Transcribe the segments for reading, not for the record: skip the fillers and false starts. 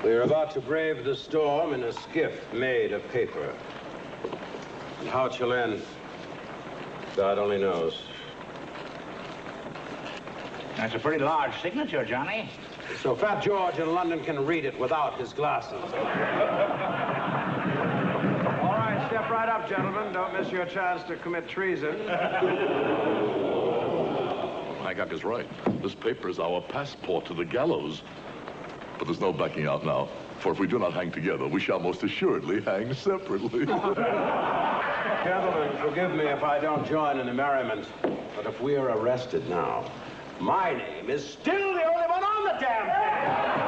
We are about to brave the storm in a skiff made of paper. And how it shall end, God only knows. That's a pretty large signature, Johnny. So Fat George in London can read it without his glasses. All right, step right up, gentlemen. Don't miss your chance to commit treason. Hancock is right. This paper is our passport to the gallows. But there's no backing out now. For if we do not hang together, we shall most assuredly hang separately. Gentlemen, forgive me if I don't join in the merriment. But if we are arrested now, my name is still the only one on the damn thing!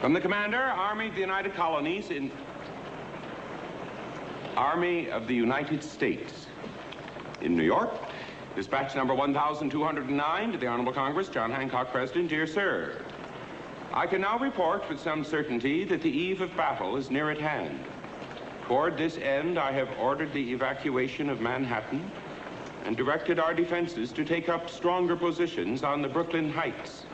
From the Commander, Army of the United Colonies in... Army of the United States. In New York, dispatch number 1209 to the Honorable Congress, John Hancock, President. Dear Sir, I can now report with some certainty that the eve of battle is near at hand. Toward this end, I have ordered the evacuation of Manhattan and directed our defenses to take up stronger positions on the Brooklyn Heights.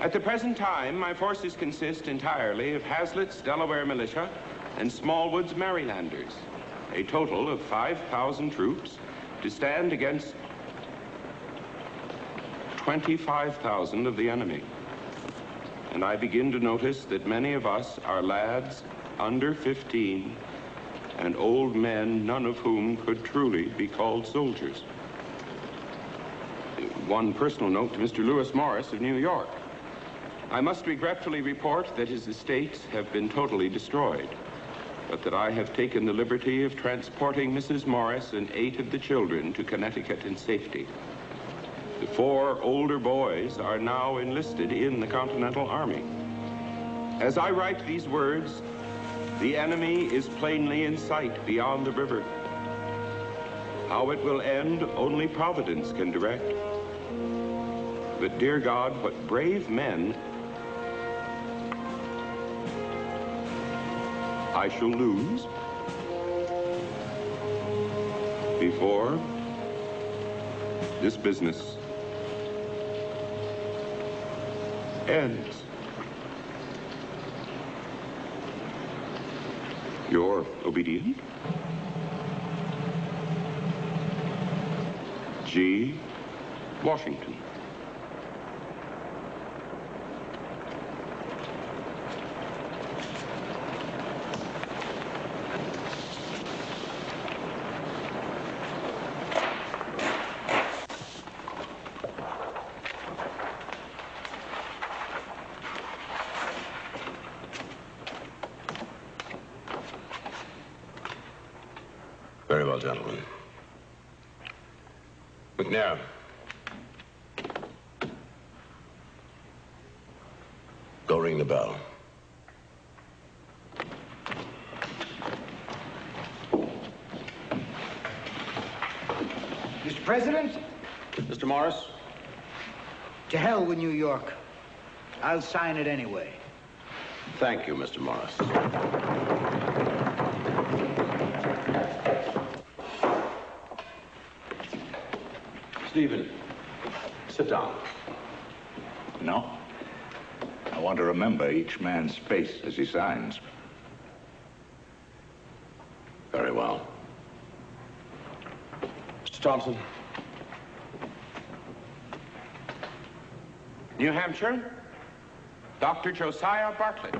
At the present time, my forces consist entirely of Hazlitt's Delaware Militia and Smallwood's Marylanders, a total of 5,000 troops to stand against 25,000 of the enemy. And I begin to notice that many of us are lads under 15 and old men, none of whom could truly be called soldiers. One personal note to Mr. Lewis Morris of New York. I must regretfully report that his estates have been totally destroyed, but that I have taken the liberty of transporting Mrs. Morris and 8 of the children to Connecticut in safety. The 4 older boys are now enlisted in the Continental Army. As I write these words, the enemy is plainly in sight beyond the river. How it will end, only Providence can direct. But dear God, what brave men I shall lose before this business ends. Your obedient, G. Washington. Very well, gentlemen. McNair. Go ring the bell. Mr. President? Mr. Morris? To hell with New York. I'll sign it anyway. Thank you, Mr. Morris. Stephen, sit down. No. I want to remember each man's face as he signs. Very well. Mr. Thompson. New Hampshire, Dr. Josiah Bartlett.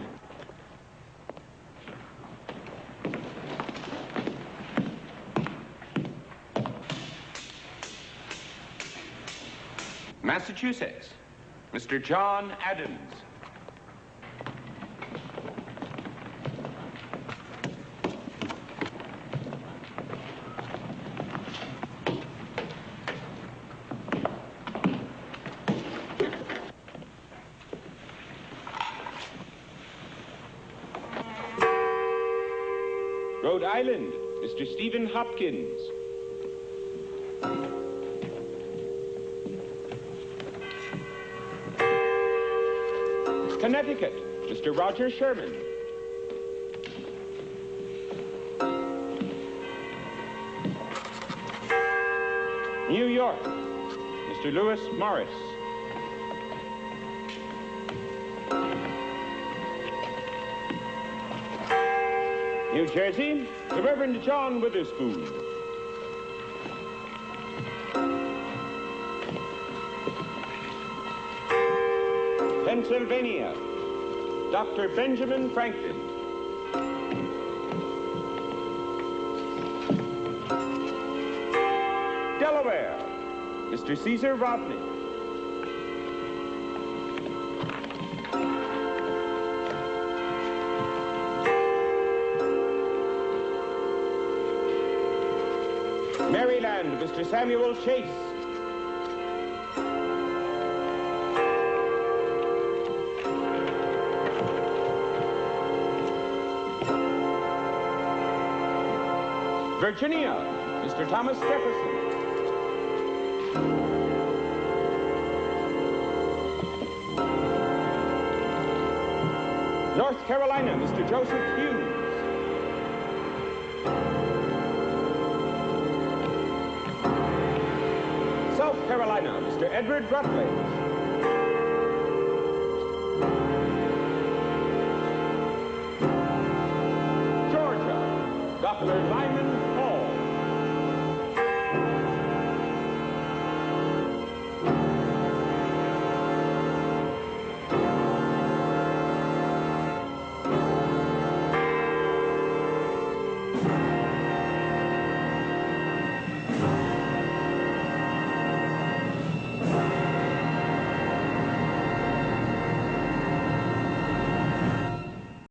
Massachusetts, Mr. John Adams. Rhode Island, Mr. Stephen Hopkins. Connecticut, Mr. Roger Sherman. New York, Mr. Lewis Morris. New Jersey, the Reverend John Witherspoon. Pennsylvania, Dr. Benjamin Franklin. Delaware, Mr. Caesar Rodney. Maryland, Mr. Samuel Chase. Virginia, Mr. Thomas Jefferson. North Carolina, Mr. Joseph Hughes. South Carolina, Mr. Edward Rutledge. Georgia, Dr. Lyman